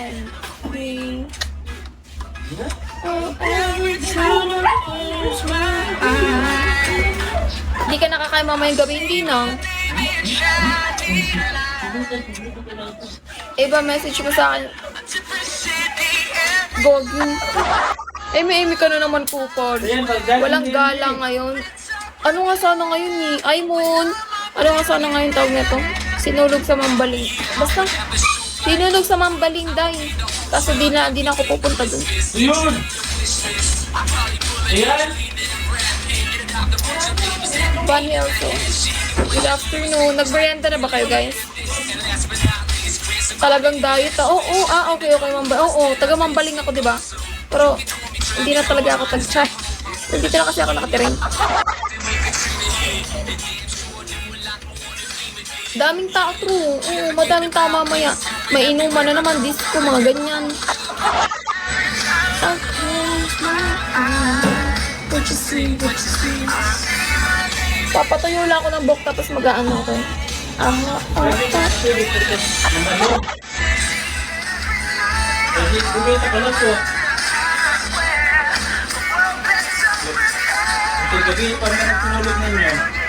and me. Hindi ka nakakain mamayang gabi, hindi na. Iba message mo sa akin. Gogi. Emi ka na naman, Kupod. Walang gala ngayon. Ano nga sana ngayon ni? Aymon. Ano nga sana ngayon tawag nito? Sinulog sa mambaling. Basta, sinulog sa mambaling, day. Kaso di na ako pupunta dun. Yun! Ayan! Bunny also. Good afternoon. Nag-merienda na ba kayo, guys? Talagang diet, ah. Oo, okay, mambaling. Oo, taga mambaling ako, di ba? Pero, hindi na talaga ako tag-chat. Dito na kasi ako nakatiring. Daming tao, true. Oo, madaming tao mamaya. May inuman na naman, disco, mga ganyan. Papatuyo lang ako ng book tapos mag-aano ako. Bumita ka na po. Ito gabi, parang sinulog ninyo.